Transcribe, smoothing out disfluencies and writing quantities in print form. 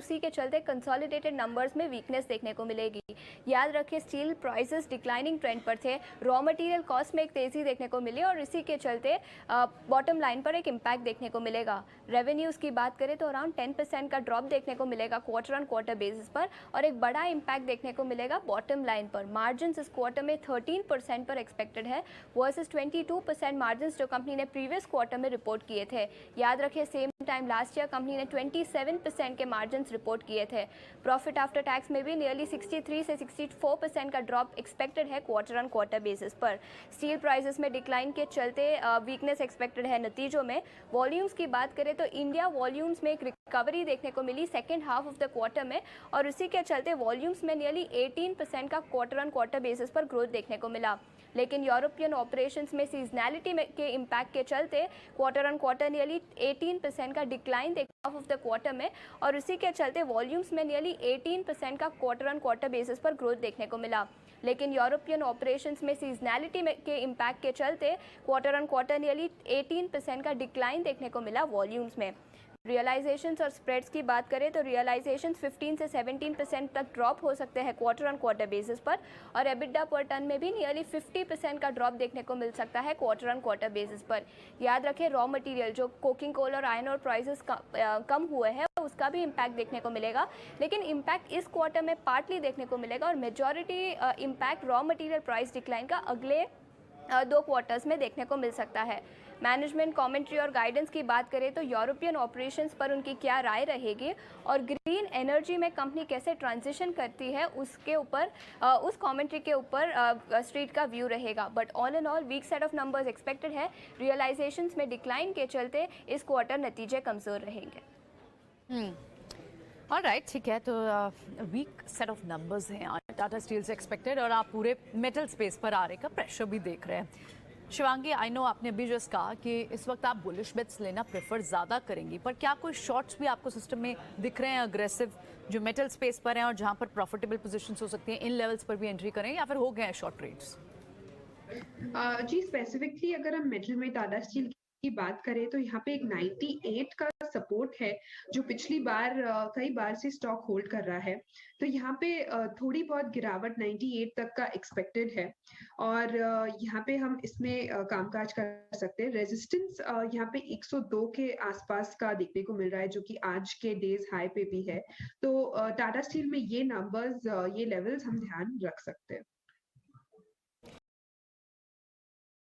उसी के चलते कंसोलिडेटेड नंबर्स में वीकनेस देखने को मिलेगी। याद रखिए स्टील प्राइसेस डिक्लाइनिंग ट्रेंड पर थे, रॉ मटेरियल कॉस्ट में एक तेज़ी देखने को मिली और इसी के चलते बॉटम लाइन पर एक इम्पैक्ट देखने को मिलेगा। रेवेन्यूज़ की बात करें तो अराउंड 10% का ड्रॉप देखने को मिलेगा क्वार्टर ऑन क्वार्टर बेसिस पर और एक बड़ा इम्पैक्ट देखने को मिलेगा बॉटम लाइन पर। मार्जिन इस क्वार्टर में 13% पर एक्सपेक्टेड है वर्सेस 22% मार्जिन जो कंपनी ने प्रीवियस क्वार्टर में रिपोर्ट किए थे। याद रखिए same time last year company ने 27% के मार्जिन रिपोर्ट किए थे। प्रॉफिट आफ्टर टैक्स में भी नियरली 63 से 64% का ड्रॉप एक्सपेक्टेड है क्वार्टर ऑन क्वार्टर बेसिस पर। स्टील प्राइसेस में डिक्लाइन के चलते वीकनेस एक्सपेक्टेड है नतीजों में। वॉल्यूम्स की बात करें तो इंडिया वॉल्यूम्स में एक रिकवरी देखने को मिली second half of the quarter में और इसी के चलते वॉल्यूम्स में नियरली 18% का क्वार्टर ऑन क्वार्टर बेसिस पर ग्रोथ देखने को मिला। लेकिन यूरोपियन ऑपरेशंस में सीजनैलिटी के इम्पैक्ट के चलते क्वार्टर ऑन क्वार्टर नियरली 18% का decline half of the quarter में और इसी के चलते वॉल्यूम्स में नियरली 18% का क्वार्टर ऑन क्वार्टर बेसिस पर ग्रोथ देखने को मिला। लेकिन यूरोपियन ऑपरेशंस में सीजनैलिटी के इम्पैक्ट के चलते क्वार्टर ऑन क्वार्टर नियरली 18% का डिक्लाइन देखने को मिला वॉल्यूम्स में। रियलाइजेशंस और स्प्रेड्स की बात करें तो रियलाइजेशंस 15 से 17% तक ड्रॉप हो सकते हैं क्वार्टर ऑन क्वार्टर बेसिस पर और एबिटा पर टन में भी नियरली 50% का ड्रॉप देखने को मिल सकता है क्वार्टर ऑन क्वार्टर बेसिस पर। याद रखें रॉ मटेरियल जो कोकिंग कोल और आयरन और प्राइसेस कम हुए हैं उसका भी इम्पैक्ट देखने को मिलेगा, लेकिन इम्पैक्ट इस क्वार्टर में पार्टली देखने को मिलेगा और majority impact raw material price decline का अगले 2 क्वार्टर्स में देखने को मिल सकता है। मैनेजमेंट कमेंट्री और गाइडेंस की बात करें तो यूरोपियन ऑपरेशंस पर उनकी क्या राय रहेगी और ग्रीन एनर्जी में कंपनी कैसे ट्रांजिशन करती है उसके ऊपर उस कमेंट्री के ऊपर स्ट्रीट का व्यू रहेगा। But all in all weak set of numbers expected है। रियलाइजेशंस में डिक्लाइन के चलते इस क्वार्टर नतीजे कमज़ोर रहेंगे। ऑलराइट, ठीक है, तो वीक सेट ऑफ नंबर्स हैं टाटा स्टील से एक्सपेक्टेड और आप पूरे मेटल स्पेस पर आ रहे का प्रेशर भी देख रहे हैं। शिवांगी, आई नो आपने अभी जस्ट कहा कि इस वक्त आप बुलिश बेट्स लेना प्रेफर ज़्यादा करेंगी, पर क्या कोई शॉर्ट्स भी आपको सिस्टम में दिख रहे हैं अग्रेसिव जो मेटल स्पेस पर हैं और जहां पर प्रॉफिटेबल पोजीशंस हो सकती हैं, इन लेवल्स पर भी एंट्री करें या फिर हो गए हैं शॉर्ट ट्रेड्स? जी स्पेसिफिकली अगर हम मेटल में टाटा स्टील की बात करें तो यहाँ पे एक 98 का सपोर्ट है जो पिछली बार कई बार से स्टॉक होल्ड कर रहा है। तो यहाँ पे थोड़ी बहुत गिरावट 98 तक का एक्सपेक्टेड है और यहाँ पे हम इसमें कामकाज कर सकते हैं। रेजिस्टेंस यहाँ पे 102 के आसपास का देखने को मिल रहा है जो कि आज के डेज हाई पे भी है। तो टाटा स्टील में ये नंबर्स ये लेवल्स हम ध्यान रख सकते हैं।